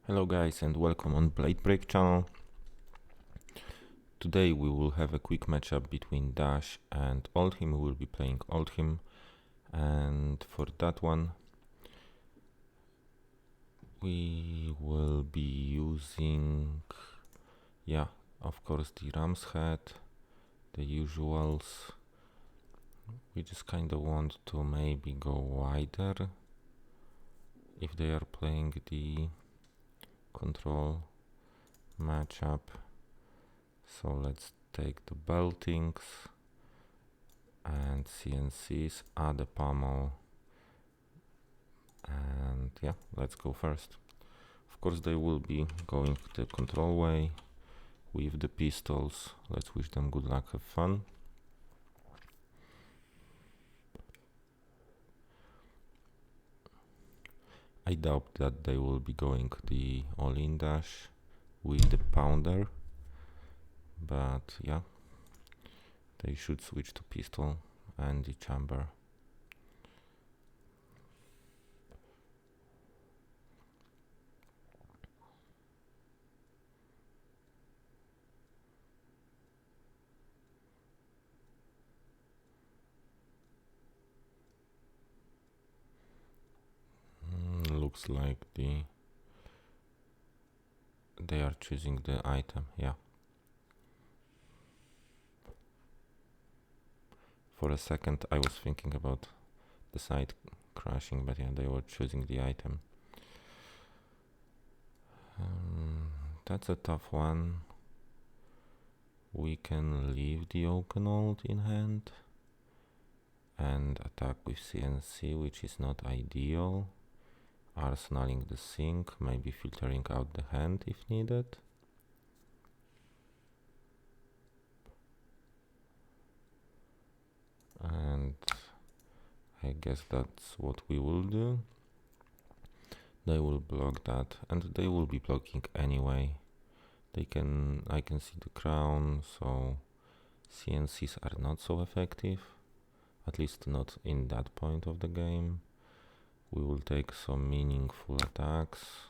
Hello guys and welcome on Blade Break channel. Today we will have a quick matchup between Dash and Oldhim. We will be playing Oldhim, and for that one we will be using, of course, the Ram's Head, the usuals. We just kind of want to maybe go wider if they are playing the control matchup. So let's take the beltings and CNCs, add a pommel, and let's go first. Of course they will be going the control way with the pistols. Let's wish them good luck, have fun. I doubt that they will be going the all-in dash with the pounder, but yeah, they should switch to pistol and the chamber. Looks like they are choosing the item, yeah. For a second I was thinking about the side crashing, but yeah, they were choosing the item. That's a tough one. We can leave the Oakenold in hand and attack with CNC, which is not ideal. Arsenaling the sink, maybe filtering out the hand if needed. And I guess that's what we will do. They will block that, and they will be blocking anyway. I can see the crown, so CNCs are not so effective, at least not in that point of the game. We will take some meaningful attacks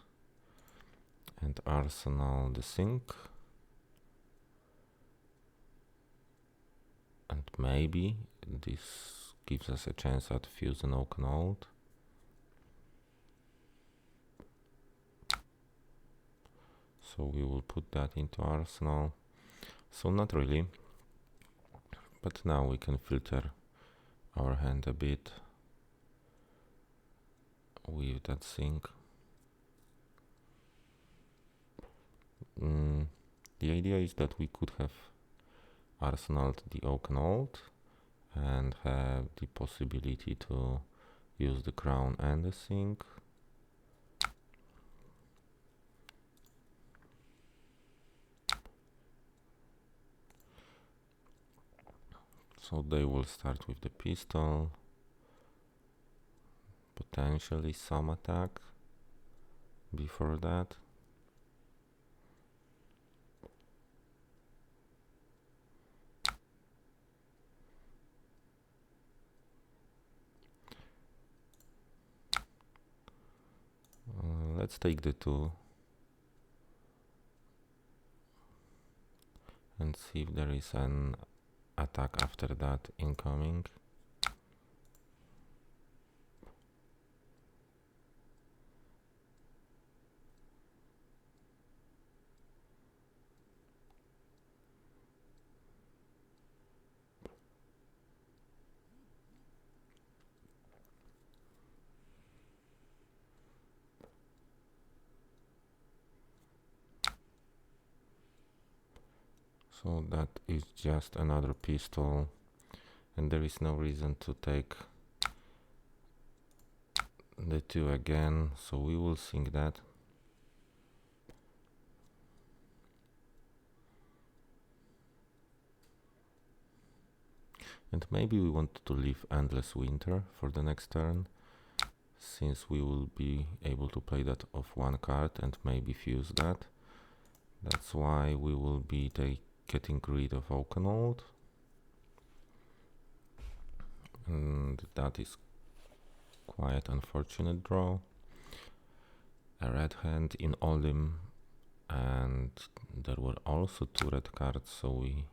and arsenal the sink, and maybe this gives us a chance at fuse an Oakenold. So we will put that into arsenal. So not really, but now we can filter our hand a bit with that sink. The idea is that we could have arsenaled the Oakenold and have the possibility to use the crown and the sink. So they will start with the pistol, potentially some attack before that. Let's take the 2 and see if there is an attack after that incoming. So that is just another pistol, and there is no reason to take the 2 again, so we will sink that. And maybe we want to leave Endless Winter for the next turn, since we will be able to play that off 1 card and maybe fuse that. That's why we will be getting rid of Oakenold. And that is quite unfortunate draw. a red hand in Oldhim, and there were also 2 red cards, so we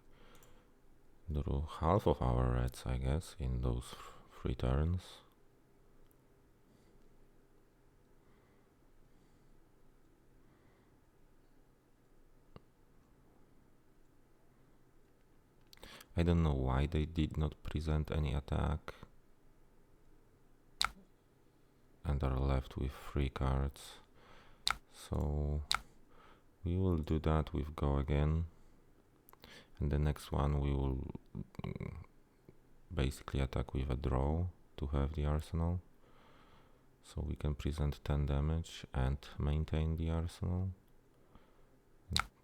drew half of our reds, I guess, in those 3 turns. I don't know why they did not present any attack and are left with 3 cards. So we will do that with go again, and the next one we will basically attack with a draw to have the arsenal. So we can present 10 damage and maintain the arsenal.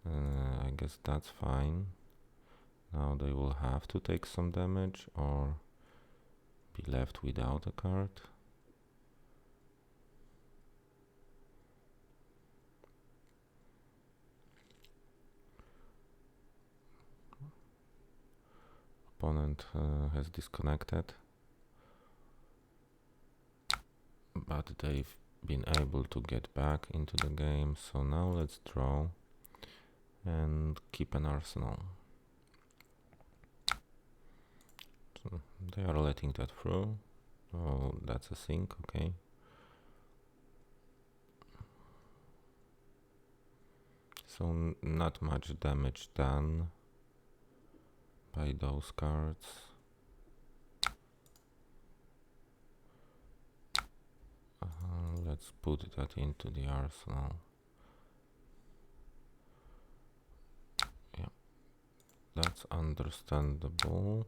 I guess that's fine. Now they will have to take some damage or be left without a card. Opponent has disconnected, but they've been able to get back into the game, so now let's draw and keep an arsenal. So they are letting that through. Oh, that's a sink, okay. So not much damage done by those cards. Let's put that into the arsenal. Yeah, that's understandable.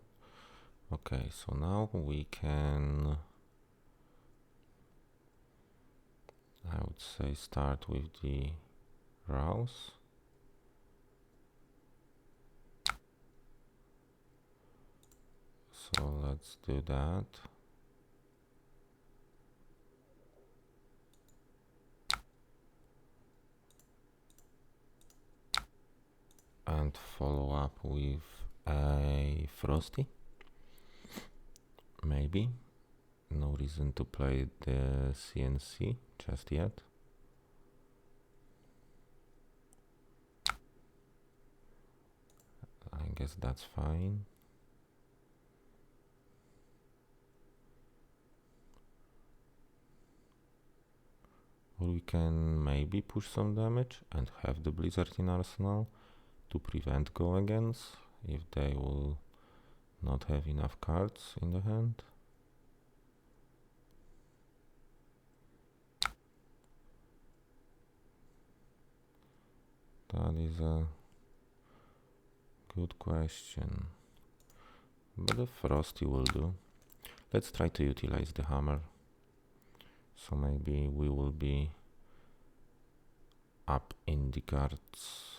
Okay, so now we can, I would say, start with the rouse. So let's do that. And follow up with a Frosty. Maybe. No reason to play the CNC just yet. I guess that's fine. Or we can maybe push some damage and have the Blizzard in arsenal to prevent go against if they will not have enough cards in the hand. That is a good question, but the Frosty will do. Let's try to utilize the hammer, so maybe we will be up in the cards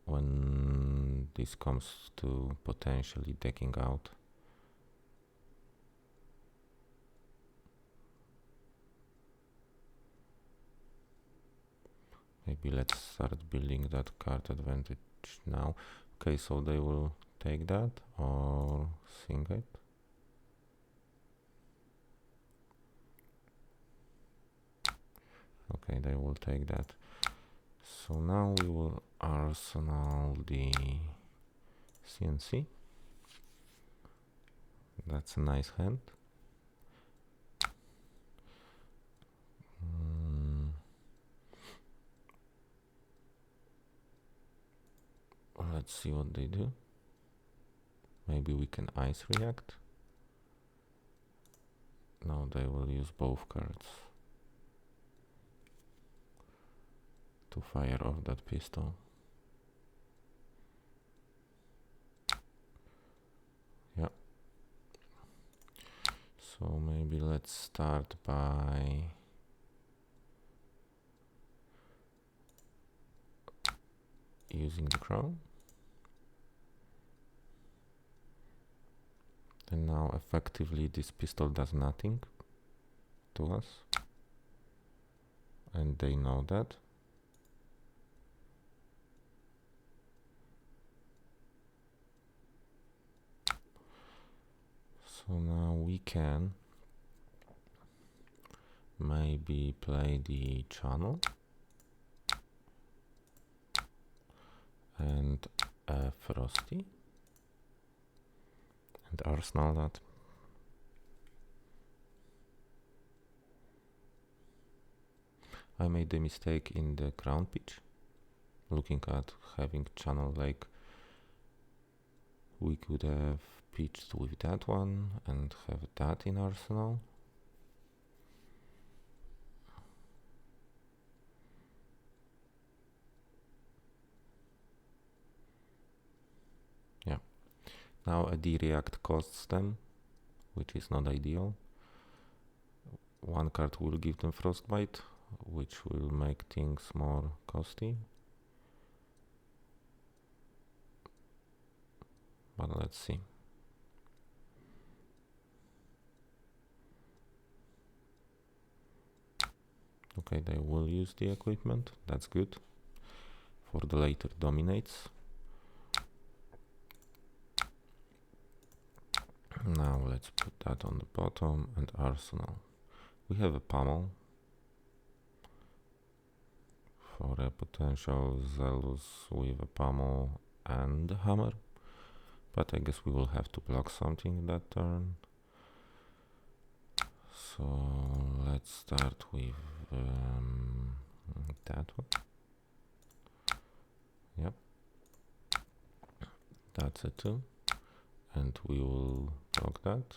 when this comes to potentially decking out. Maybe let's start building that card advantage now. Okay, so they will take that or sink it. Okay, they will take that. So now we will arsenal the CNC. That's a nice hand. Let's see what they do. Maybe we can ice react. No, they will use both cards to fire off that pistol. Yeah. So maybe let's start by using the crown. And now effectively this pistol does nothing to us, and they know that. So now we can maybe play the channel and Frosty and arsenal that. I made the mistake in the crown pitch, looking at having channel like we could have pitched with that one and have that in arsenal. Yeah, now a D react costs them, which is not ideal. One card will give them frostbite, which will make things more costly. But let's see. Okay, they will use the equipment, that's good. For the later dominates. Now let's put that on the bottom and arsenal. We have a pummel for a potential Zealous with a pummel and a hammer, but I guess we will have to block something that turn. So let's start with that one. Yep, that's a 2, and we will block that.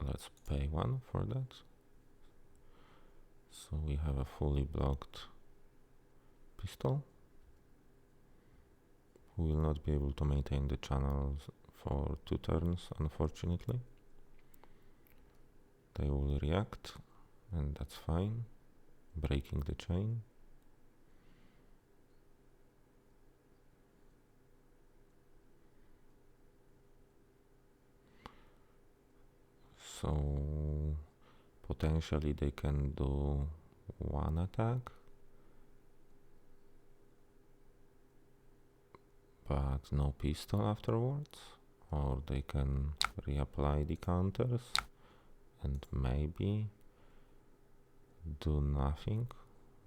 Let's pay 1 for that. So we have a fully blocked pistol. We will not be able to maintain the channels for 2 turns, unfortunately. They will react, and that's fine, breaking the chain. So potentially they can do 1 attack, but no pistol afterwards, or they can reapply the counters and maybe do nothing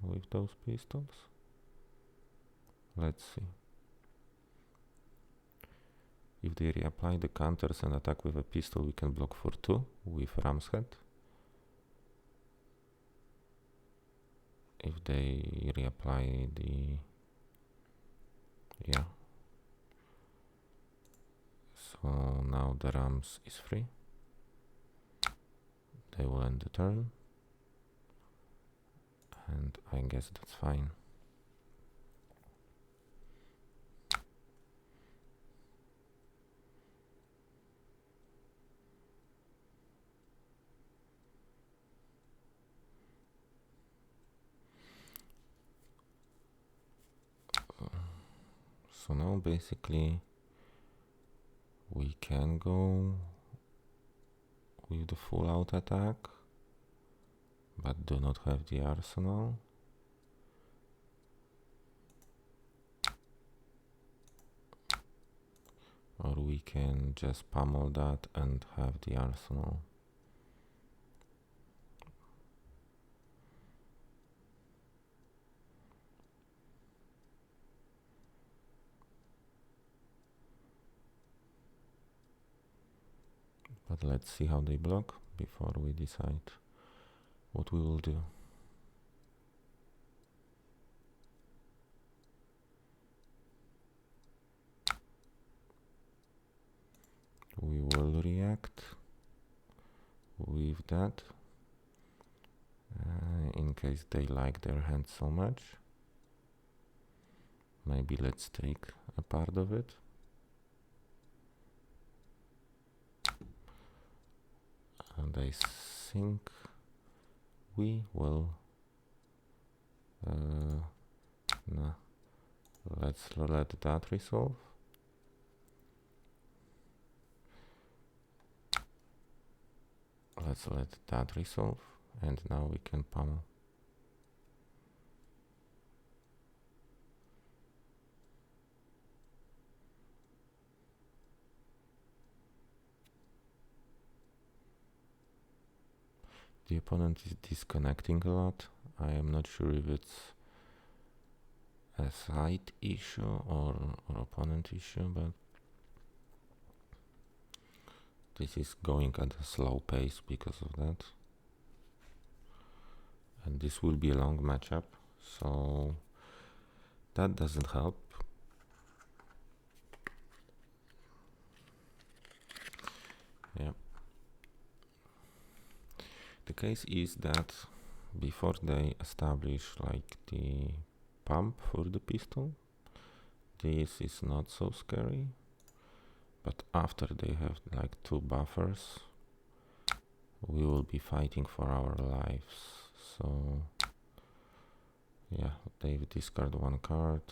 with those pistols. Let's see. If they reapply the counters and attack with a pistol, we can block for 2 with Ram's Head. If they reapply the... yeah. So now the Rams is free. They will end the turn. And I guess that's fine. So now basically we can go with the full out attack, but do not have the arsenal. Or we can just pummel that and have the arsenal. But let's see how they block before we decide what we will do. We will react with that in case they like their hand so much. Maybe let's take a part of it. And I think we will nah, let's let that resolve. Let's let that resolve, and now we can pummel. The opponent is disconnecting a lot. I am not sure if it's a side issue or opponent issue, but this is going at a slow pace because of that. And this will be a long matchup, so that doesn't help. Yeah. The case is that before they establish like the pump for the pistol, this is not so scary. But after they have like 2 buffers, we will be fighting for our lives. So yeah, they discard 1 card.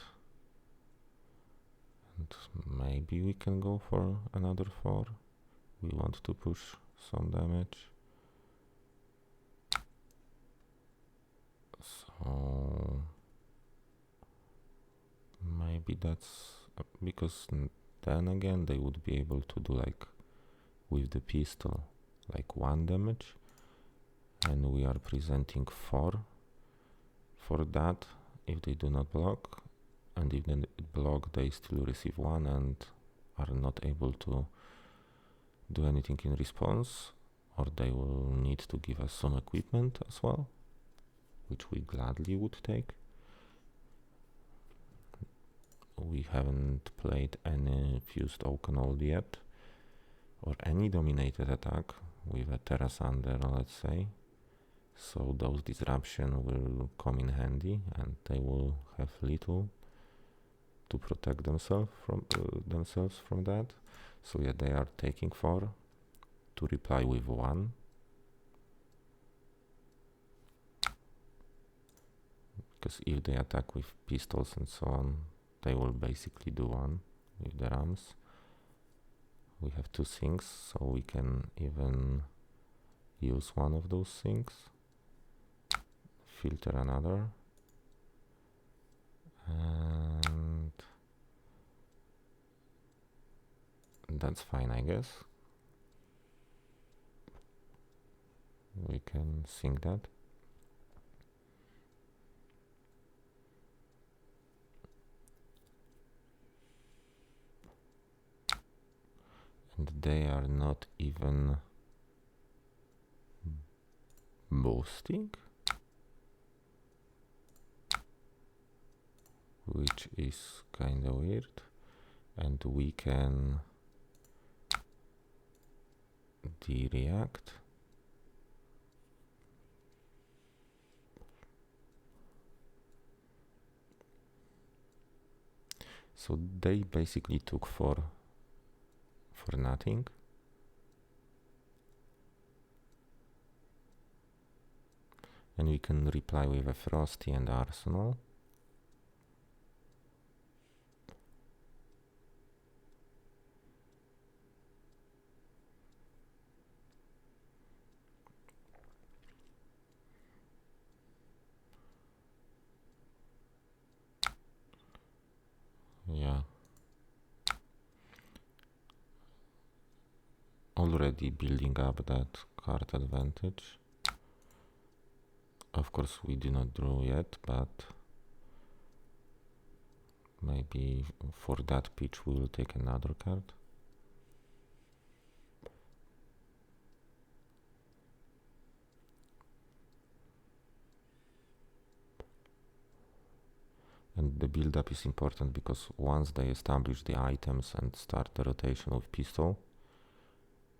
And maybe we can go for another 4. We want to push some damage. So maybe that's because then again they would be able to do like with the pistol like 1 damage, and we are presenting 4 for that if they do not block, and if they block they still receive 1 and are not able to do anything in response, or they will need to give us some equipment as well, which we gladly would take. We haven't played any fused Oakenhold yet, or any dominated attack with a Terrasander, let's say. So those disruption will come in handy, and they will have little to protect themselves from that. So yeah, they are taking 4 to reply with 1. Because if they attack with pistols and so on, they will basically do 1 with the rams. We have 2 things, so we can even use 1 of those things, filter another, and that's fine, I guess. We can sync that. And they are not even boosting, which is kinda weird. And we can de-react. So they basically took 4 for nothing. And we can reply with a Frosty and Arsenal. Yeah. Already building up that card advantage. Of course we do not draw yet, but maybe for that pitch we will take another card. And the build-up is important because once they establish the items and start the rotation with pistol,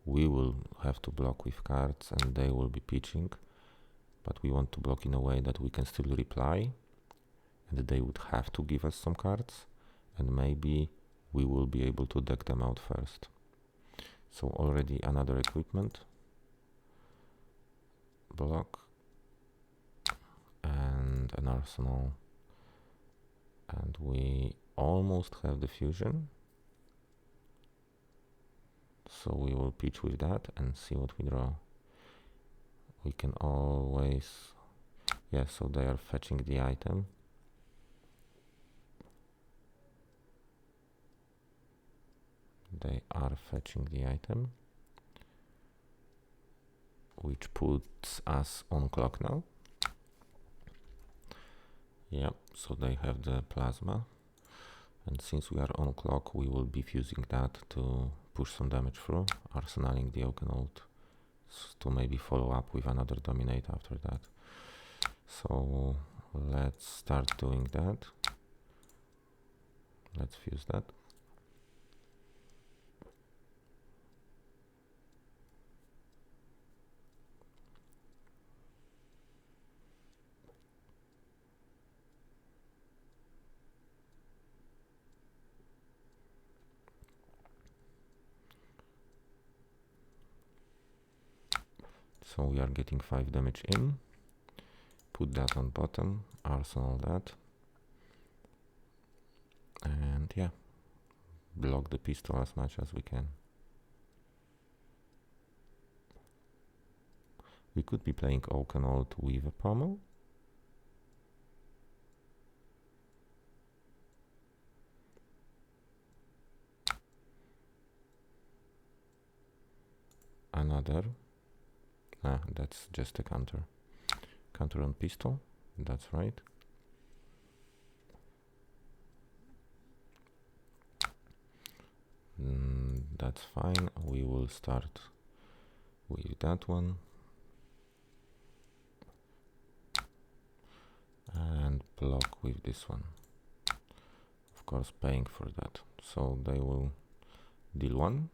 we will have to block with cards and they will be pitching, but we want to block in a way that we can still reply, and they would have to give us some cards, and maybe we will be able to deck them out first. So already another equipment, block, and an arsenal, and we almost have the fusion. So we will pitch with that and see what we draw. We can always, yeah, so they are fetching the item. They are fetching the item. which puts us on clock now. Yep, so they have the plasma, and since we are on clock, we will be fusing that to push some damage through, arsenaling the Oakenhold to maybe follow up with another Dominate after that. So let's start doing that. Let's fuse that. So we are getting 5 damage in. Put that on bottom, arsenal that. And yeah, block the pistol as much as we can. We could be playing Oakenhold with a pommel. Another. That's just a counter. Counter on pistol, that's right. That's fine. We will start with that one. And block with this one. Of course, paying for that. So they will deal 1.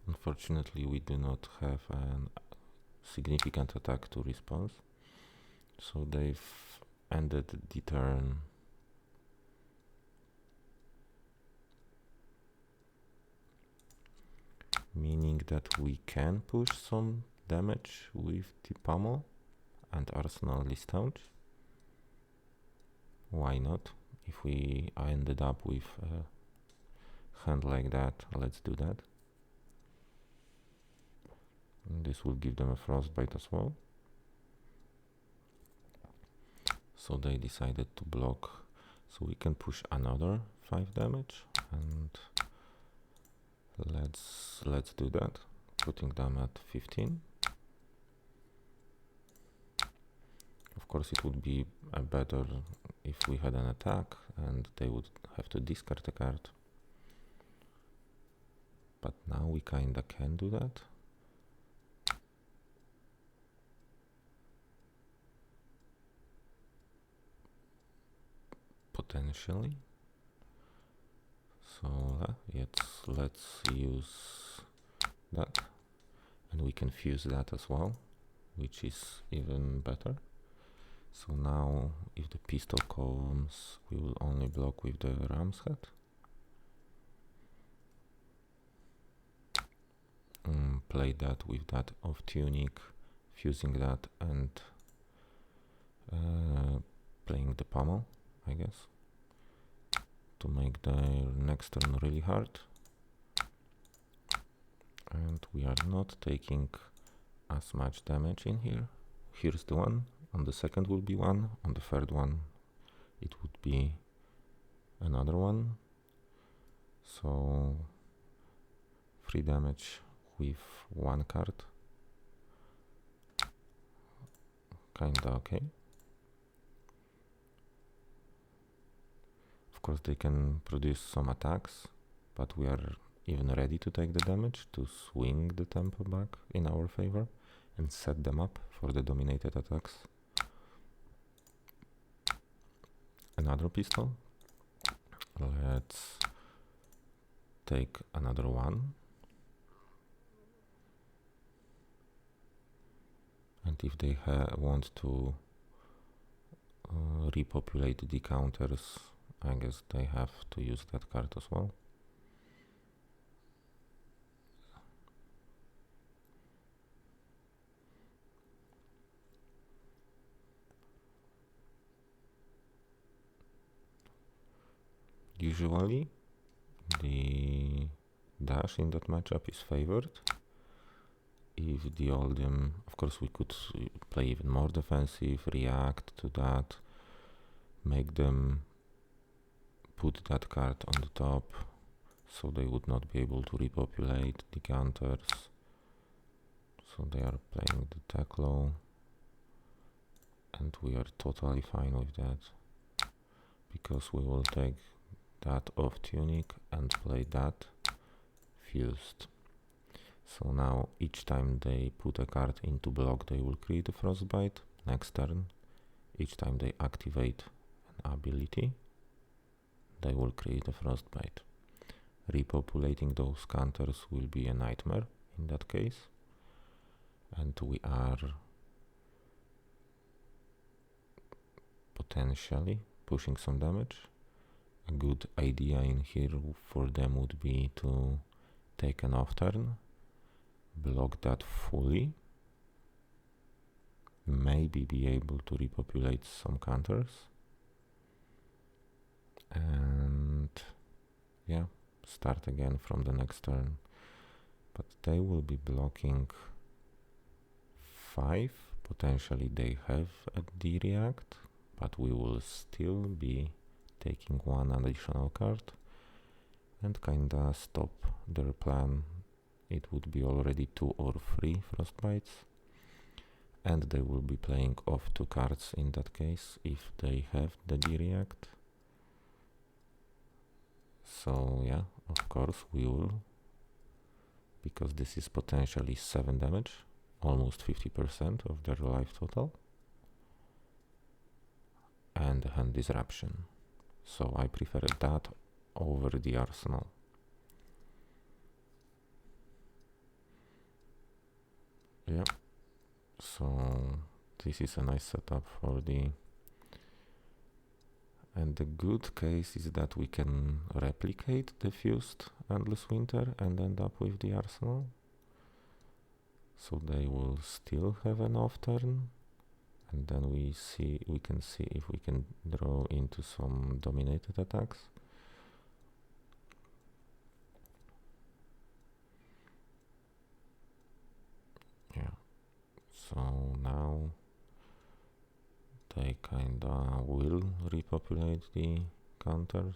Unfortunately, we do not have a significant attack to response, so they've ended the turn. Meaning that we can push some damage with the pommel and arsenal the staunch. Why not? If we ended up with a hand like that, let's do that. This will give them a frostbite as well. So they decided to block, so we can push another 5 damage, and let's do that, putting them at 15. Of course, it would be better if we had an attack and they would have to discard a card, but now we kinda can do that. Potentially. So let's use that, and we can fuse that as well, which is even better. So now if the pistol comes, we will only block with the ram's head. Play that with that of tunic, fusing that, and playing the pommel, I guess, to make the next turn really hard. And we are not taking as much damage in here. Here's the one, on the second will be 1, on the third one it would be another 1. So 3 damage with 1 card. Kinda okay. Of course they can produce some attacks, but we are even ready to take the damage to swing the tempo back in our favor and set them up for the dominated attacks. Another pistol. Let's take another 1. And if they want to repopulate the counters, I guess they have to use that card as well. Usually the dash in that matchup is favored. If the Oldhim, of course we could play even more defensive, react to that, make them put that card on the top, so they would not be able to repopulate the counters. So they are playing the Teklo, and we are totally fine with that, because we will take that off tunic and play that fused. So now each time they put a card into block, they will create a frostbite. Next turn, each time they activate an ability, they will create a frostbite. Repopulating those counters will be a nightmare in that case, and we are potentially pushing some damage. A good idea in here for them would be to take an off turn, block that fully, maybe be able to repopulate some counters, and yeah, start again from the next turn. But they will be blocking 5, potentially they have a D-react, but we will still be taking 1 additional card and kinda stop their plan. It would be already 2 or 3 frostbites, and they will be playing off 2 cards in that case if they have the D-react. So yeah, of course we will, because this is potentially 7 damage, almost 50% of their life total, and hand disruption. So I prefer that over the arsenal. Yeah, so this is a nice setup for the... And the good case is that we can replicate the fused Endless Winter and end up with the arsenal. So they will still have an off turn, and then we can see if we can draw into some dominated attacks. Yeah, so now they kinda will repopulate the counters.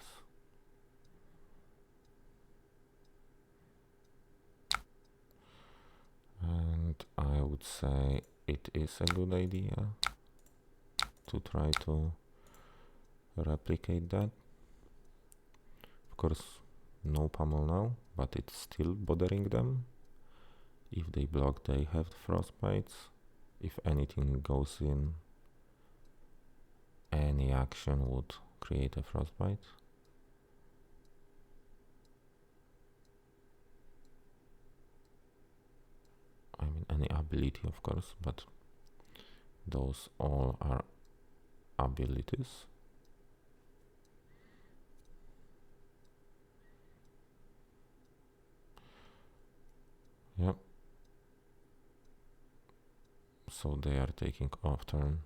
And I would say it is a good idea to try to replicate that. Of course, no pummel now, but it's still bothering them. If they block, they have frostbites. If anything goes in, any action would create a frostbite. I mean, any ability, of course, but those all are abilities. Yep. So they are taking off turn.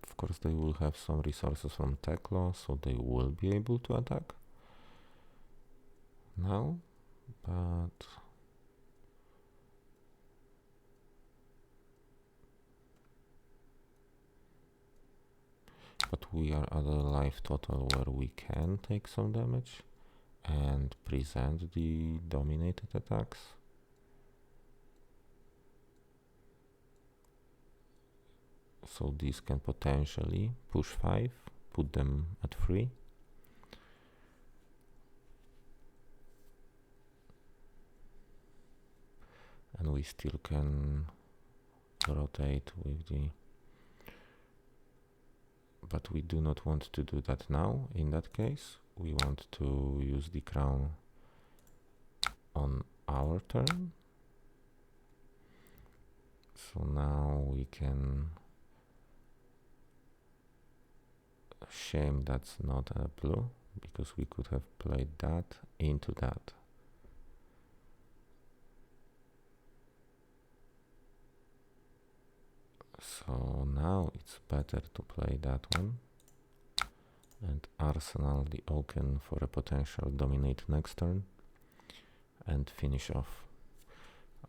Of course, they will have some resources from Teklo, so they will be able to attack now, but we are at a life total where we can take some damage and present the dominated attacks. So these can potentially push 5, put them at 3. And we still can rotate with the... But we do not want to do that now. In that case, we want to use the crown on our turn. So now we can... Shame that's not a blue, because we could have played that into that. So now it's better to play that one and arsenal the Oaken for a potential dominate next turn, and finish off.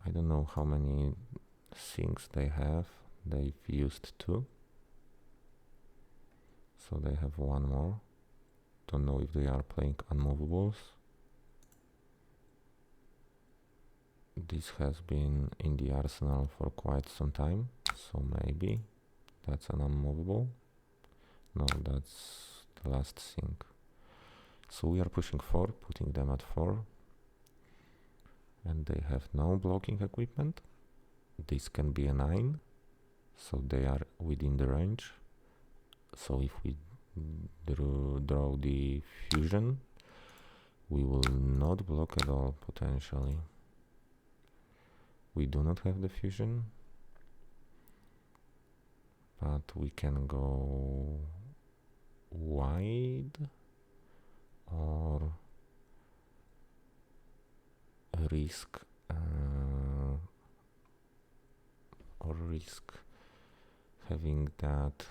I don't know how many things they have. They've used 2. So they have 1 more. Don't know if they are playing unmovables. This has been in the arsenal for quite some time, so maybe that's an unmovable. No, that's the last thing. So we are pushing 4, putting them at 4. And they have no blocking equipment. This can be a 9, so they are within the range. So if we draw the fusion, we will not block at all, potentially. We do not have the fusion, but we can go wide or risk having that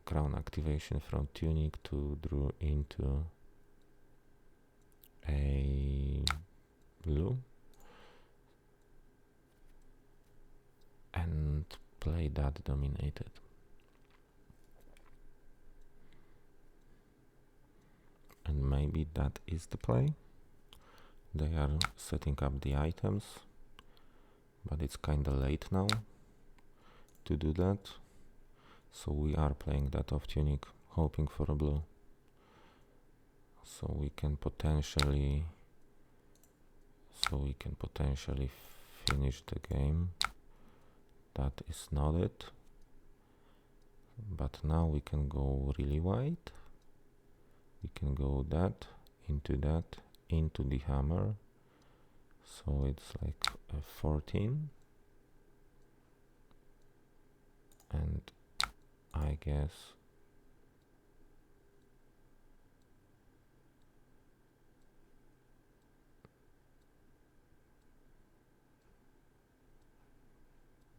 crown activation from tunic to draw into a blue and play that dominated. And maybe that is the play. They are setting up the items, but it's kinda late now to do that. So we are playing that off tunic, hoping for a blue. So we can potentially finish the game. That is not it. But now we can go really wide. We can go that, into the hammer. So it's like a 14. And I guess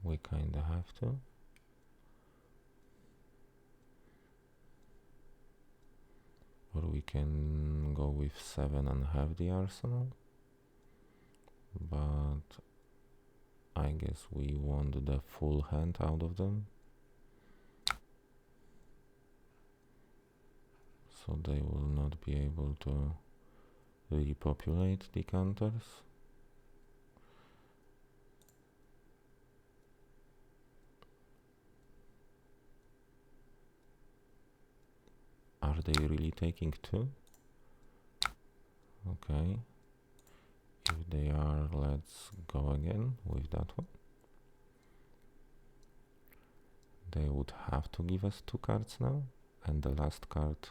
we kinda have to. Or we can go with 7 and have the arsenal. But I guess we want the full hand out of them. So they will not be able to repopulate the counters. Are they really taking 2? Okay. If they are, let's go again with that one. They would have to give us 2 cards now, and the last card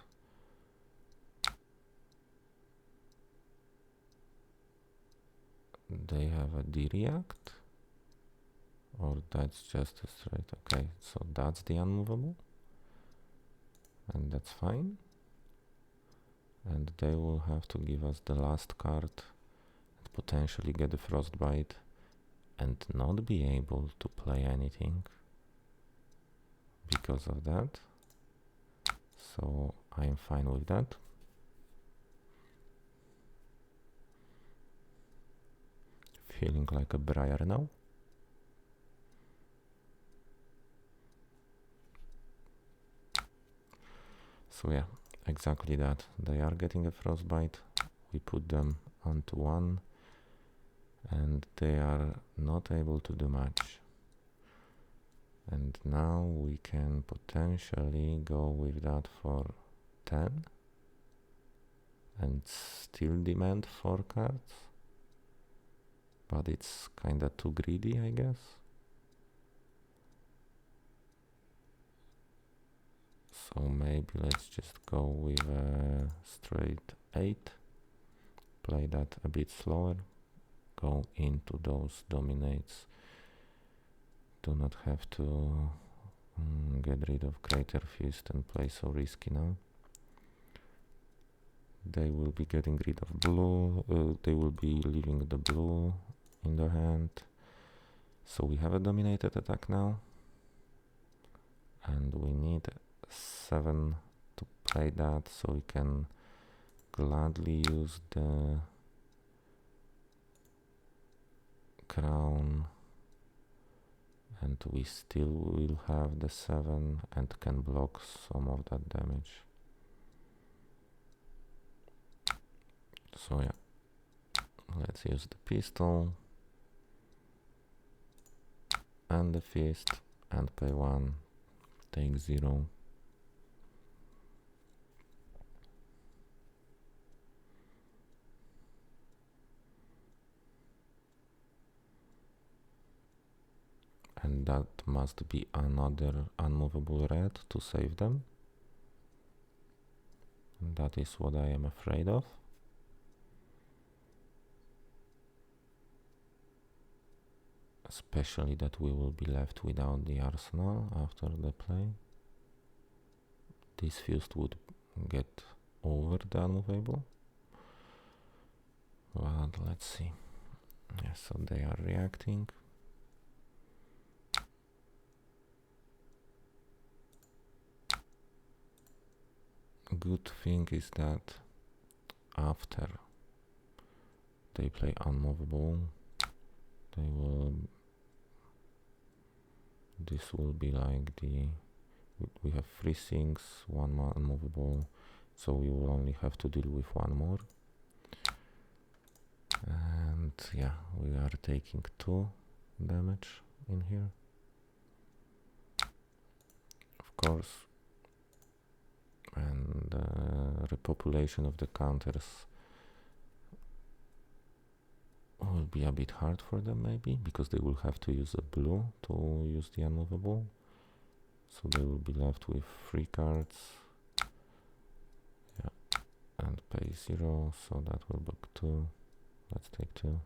they have a D-react, or that's just a straight. Okay, so that's the unmovable, and that's fine. And they will have to give us the last card and potentially get a frostbite and not be able to play anything because of that. So I am fine with that. Feeling like a Briar now. So yeah, exactly that. They are getting a frostbite. We put them onto 1 and they are not able to do much. And now we can potentially go with that for 10 and still demand 4 cards. But it's kinda too greedy, I guess. So maybe let's just go with a straight 8. Play that a bit slower. Go into those dominates. Do not have to get rid of Crater Fist and play so risky now. They will be getting rid of blue. They will be leaving the blue in their hand. So we have a dominated attack now. And we need 7 to play that so we can gladly use the crown, and we still will have the 7 and can block some of that damage. So yeah, let's use the pistol and the fist and pay 1, take 0. And that must be another unmovable red to save them. And that is what I am afraid of. Especially that we will be left without the arsenal after the play. This fused would get over the unmovable. But let's see. Yeah, so they are reacting. Good thing is that after they play unmovable, they will, this will be like the, we have 3 things, 1 more unmovable, so we will only have to deal with 1 more. And yeah, we are taking 2 damage in here. Of course, and repopulation of the counters will be a bit hard for them maybe, because they will have to use a blue to use the unmovable. So they will be left with 3 cards. Yeah, and pay 0, so that will block 2. Let's take 2.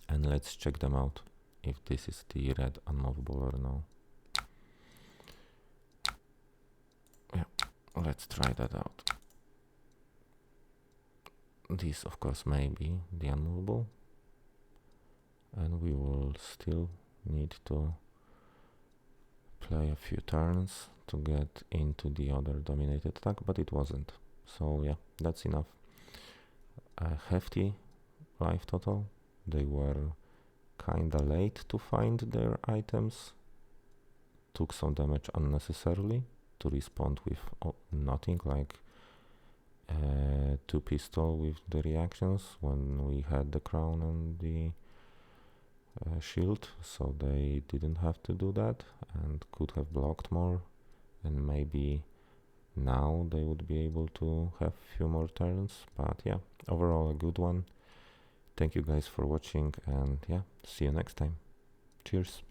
And let's check them out, if this is the red unmovable or no. Yeah, let's try that out. This of course may be the unmovable, and we will still need to play a few turns to get into the other dominated attack, but it wasn't. So yeah, that's enough. A hefty life total. They were kinda late to find their items, took some damage unnecessarily to respond with nothing, like 2 pistol with the reactions when we had the crown and the shield, so they didn't have to do that and could have blocked more, and maybe now they would be able to have few more turns. But yeah, overall a good one. Thank you guys for watching, and yeah, see you next time. Cheers.